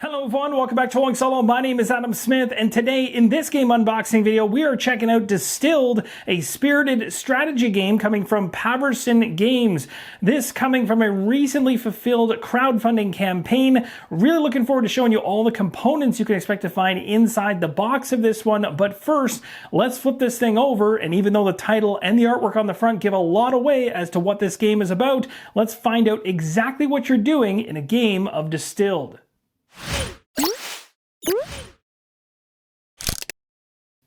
Hello everyone, welcome back to Rolling Solo. My name is Adam Smith, and today in this game unboxing video, we are checking out Distilled, a spirited strategy game coming from Paverson Games. This coming from a recently fulfilled crowdfunding campaign. Really looking forward to showing you all the components you can expect to find inside the box of this one. But first, let's flip this thing over, and even though the title and the artwork on the front give a lot away as to what this game is about, let's find out exactly what you're doing in a game of Distilled.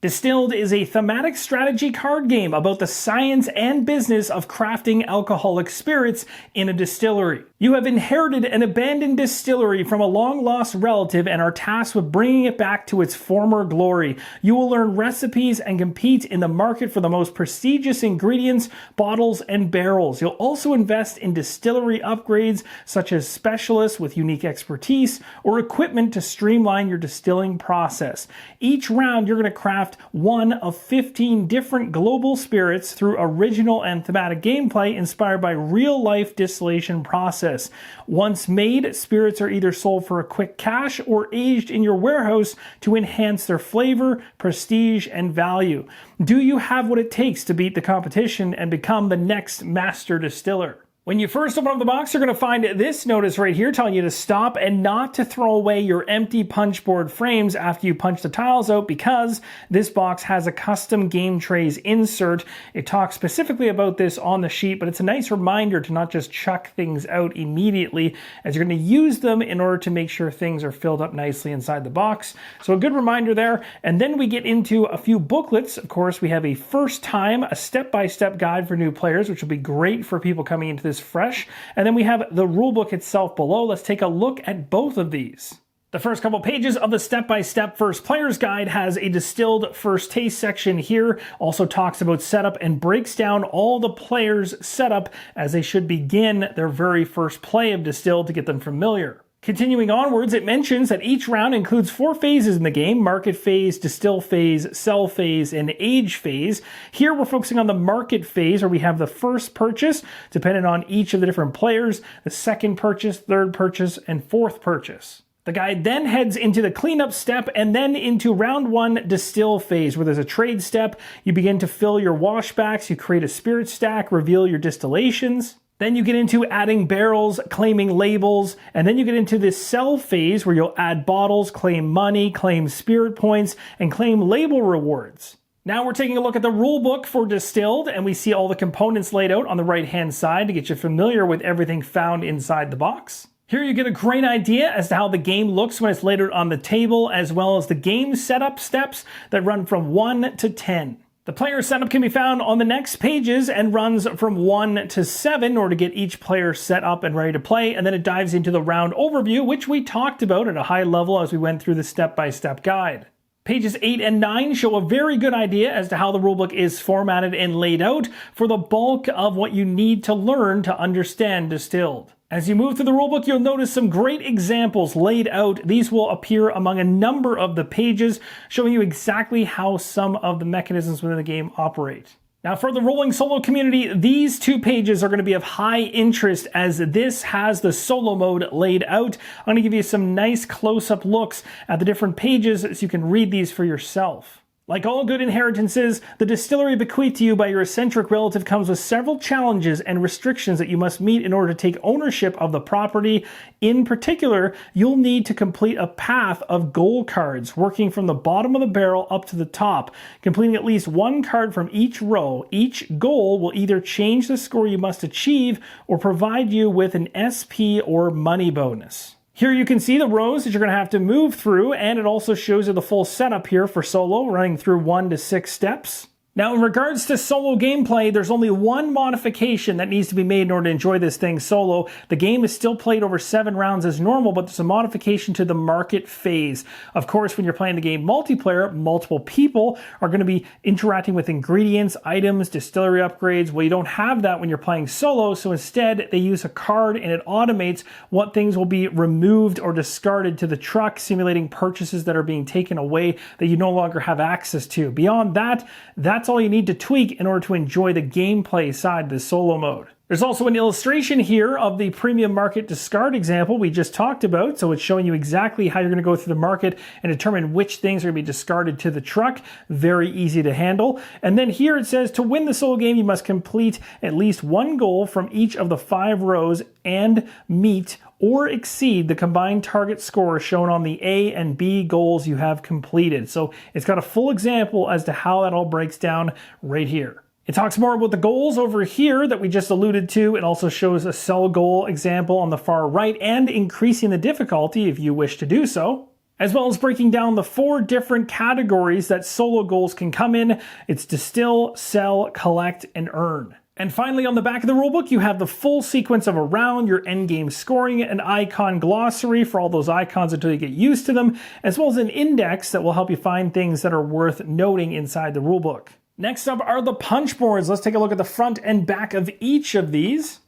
Distilled is a thematic strategy card game about the science and business of crafting alcoholic spirits in a distillery. You have inherited an abandoned distillery from a long-lost relative and are tasked with bringing it back to its former glory. You will learn recipes and compete in the market for the most prestigious ingredients, bottles, and barrels. You'll also invest in distillery upgrades such as specialists with unique expertise or equipment to streamline your distilling process. Each round, you're going to craft one of 15 different global spirits through original and thematic gameplay inspired by real-life distillation process. Once made, spirits are either sold for a quick cash or aged in your warehouse to enhance their flavor, prestige, and value. Do you have what it takes to beat the competition and become the next master distiller? When you first open up the box, you're going to find this notice right here telling you to stop and not to throw away your empty punchboard frames after you punch the tiles out, because this box has a custom GameTrayz Insert. It talks specifically about this on the sheet, but it's a nice reminder to not just chuck things out immediately, as you're going to use them in order to make sure things are filled up nicely inside the box. So a good reminder there. And then we get into a few booklets. Of course, we have a first time, a step-by-step guide for new players, which will be great for people coming into this fresh. And then we have the rulebook itself below. Let's take a look at both of these. The first couple pages of the step-by-step first player's guide has a distilled first taste section here. Also talks about setup and breaks down all the players' setup as they should begin their very first play of Distilled to get them familiar. Continuing onwards, it mentions that each round includes 4 phases in the game: market phase, distill phase, sell phase, and age phase. Here we're focusing on the market phase, where we have the first purchase, depending on each of the different players, the second purchase, third purchase, and fourth purchase. The guide then heads into the cleanup step and then into round 1 distill phase, where there's a trade step. You begin to fill your washbacks, you create a spirit stack, reveal your distillations. Then you get into adding barrels, claiming labels, and then you get into this sell phase where you'll add bottles, claim money, claim spirit points, and claim label rewards. Now we're taking a look at the rulebook for Distilled, and we see all the components laid out on the right-hand side to get you familiar with everything found inside the box. Here you get a great idea as to how the game looks when it's laid out on the table, as well as the game setup steps that run from 1 to 10. The player setup can be found on the next pages and runs from 1 to 7 in order to get each player set up and ready to play, and then it dives into the round overview, which we talked about at a high level as we went through the step-by-step guide. Pages 8 and 9 show a very good idea as to how the rulebook is formatted and laid out for the bulk of what you need to learn to understand Distilled. As you move through the rulebook, you'll notice some great examples laid out. These will appear among a number of the pages, showing you exactly how some of the mechanisms within the game operate. Now, for the Rolling Solo community, these 2 pages are going to be of high interest, as this has the solo mode laid out. I'm going to give you some nice close-up looks at the different pages so you can read these for yourself. Like all good inheritances, the distillery bequeathed to you by your eccentric relative comes with several challenges and restrictions that you must meet in order to take ownership of the property. In particular, you'll need to complete a path of goal cards, working from the bottom of the barrel up to the top, completing at least 1 card from each row. Each goal will either change the score you must achieve or provide you with an SP or money bonus. Here you can see the rows that you're going to have to move through, and it also shows you the full setup here for solo, running through 1 to 6 steps. Now, in regards to solo gameplay, there's only one modification that needs to be made in order to enjoy this thing solo. The game is still played over 7 rounds as normal, but there's a modification to the market phase. Of course, when you're playing the game multiplayer, multiple people are going to be interacting with ingredients, items, distillery upgrades. Well, you don't have that when you're playing solo, so instead they use a card and it automates what things will be removed or discarded to the truck, simulating purchases that are being taken away that you no longer have access to. Beyond that, that's all you need to tweak in order to enjoy the gameplay side of the solo mode. There's also an illustration here of the premium market discard example we just talked about. So it's showing you exactly how you're going to go through the market and determine which things are going to be discarded to the truck. Very easy to handle. And then here it says, to win the solo game, you must complete at least one goal from each of the 5 rows and meet or exceed the combined target score shown on the A and B goals you have completed. So it's got a full example as to how that all breaks down right here. It talks more about the goals over here that we just alluded to. It also shows a sell goal example on the far right and increasing the difficulty if you wish to do so, as well as breaking down the 4 different categories that solo goals can come in. It's distill, sell, collect, and earn. And finally, on the back of the rulebook, you have the full sequence of a round, your endgame scoring, an icon glossary for all those icons until you get used to them, as well as an index that will help you find things that are worth noting inside the rulebook. Next up are the punch boards. Let's take a look at the front and back of each of these.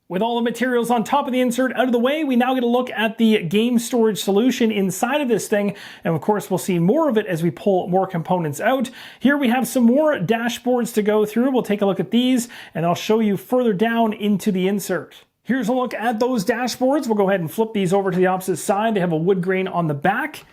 With all the materials on top of the insert out of the way, we now get a look at the game storage solution inside of this thing. And of course, we'll see more of it as we pull more components out. Here we have some more dashboards to go through. We'll take a look at these and I'll show you further down into the insert. Here's a look at those dashboards. We'll go ahead and flip these over to the opposite side. They have a wood grain on the back.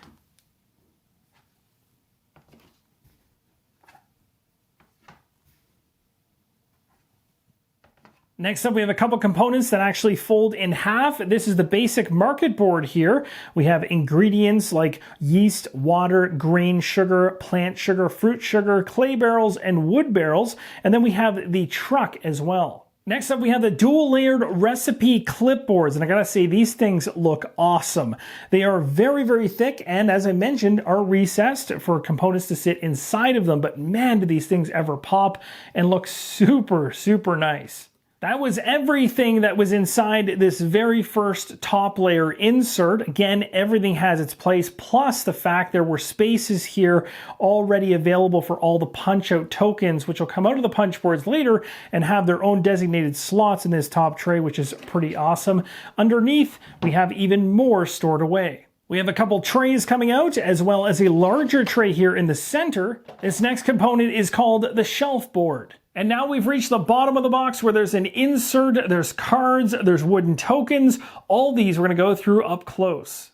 Next up, we have a couple components that actually fold in half. This is the basic market board here. We have ingredients like yeast, water, grain sugar, plant sugar, fruit sugar, clay barrels, and wood barrels. And then we have the truck as well. Next up, we have the dual layered recipe clipboards. And I gotta say, these things look awesome. They are very, very thick and, as I mentioned, are recessed for components to sit inside of them. But man, do these things ever pop and look super, super nice. That was everything that was inside this very first top layer insert. Again, everything has its place, plus the fact there were spaces here already available for all the punch-out tokens, which will come out of the punch boards later and have their own designated slots in this top tray, which is pretty awesome. Underneath, we have even more stored away. We have a couple trays coming out, as well as a larger tray here in the center. This next component is called the shelf board. And now we've reached the bottom of the box where there's an insert, there's cards, there's wooden tokens. All these we're going to go through up close.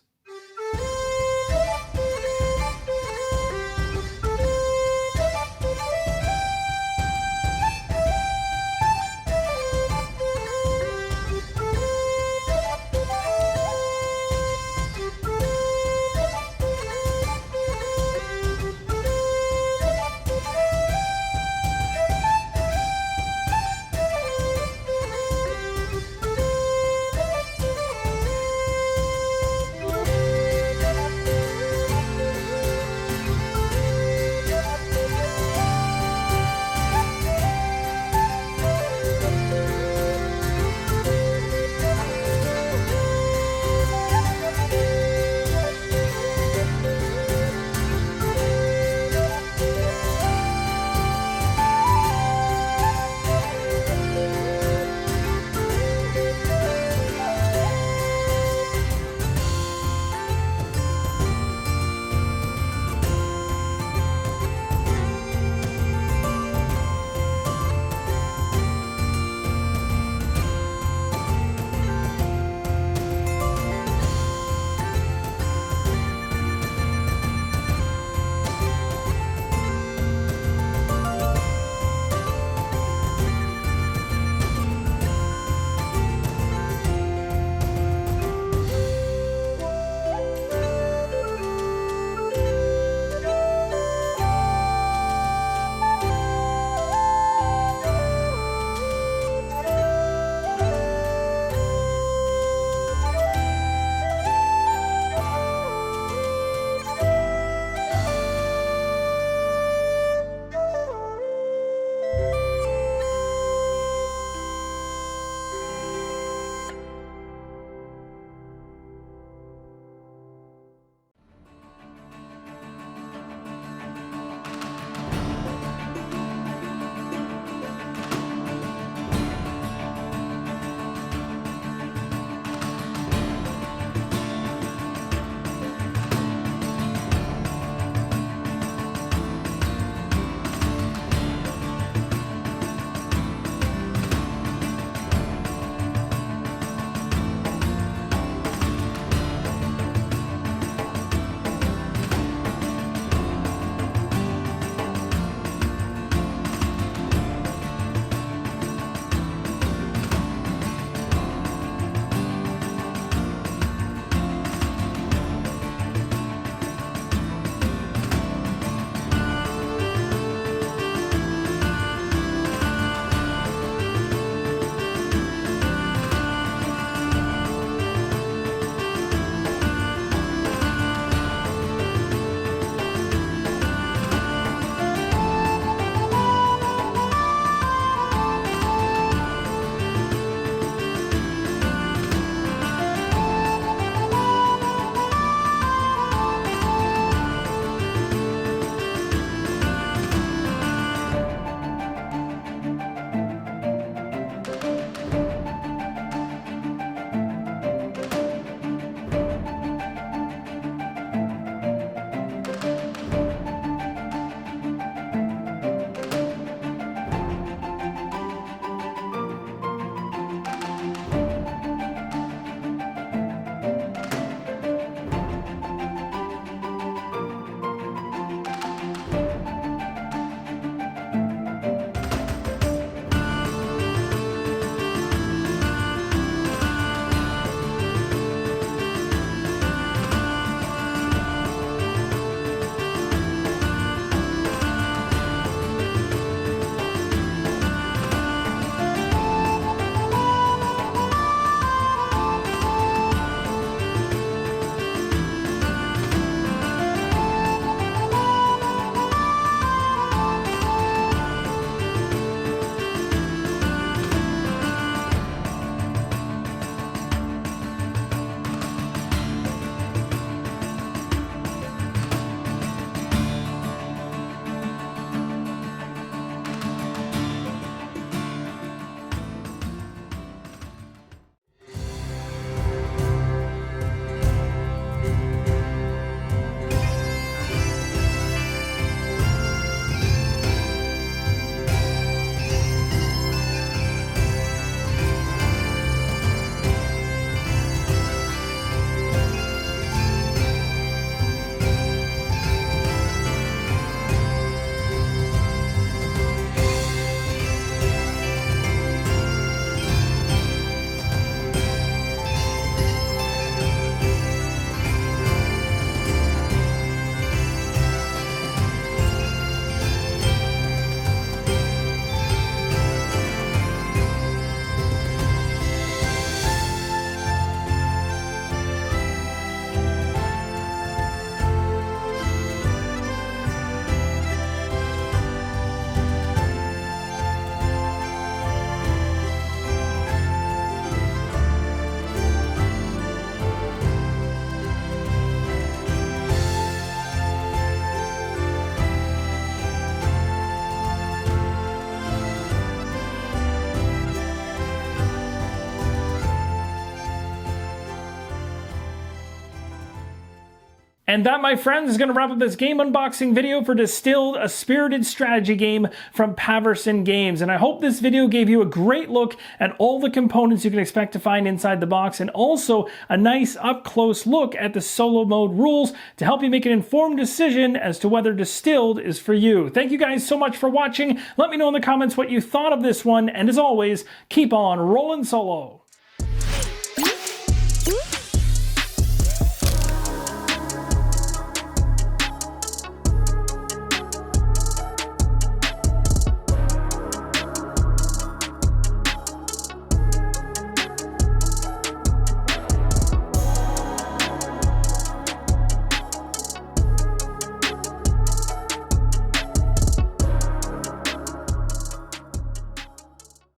And that, my friends, is going to wrap up this game unboxing video for Distilled, a spirited strategy game from Paverson Games. And I hope this video gave you a great look at all the components you can expect to find inside the box, and also a nice up-close look at the solo mode rules to help you make an informed decision as to whether Distilled is for you. Thank you guys so much for watching. Let me know in the comments what you thought of this one, and as always, keep on rolling solo.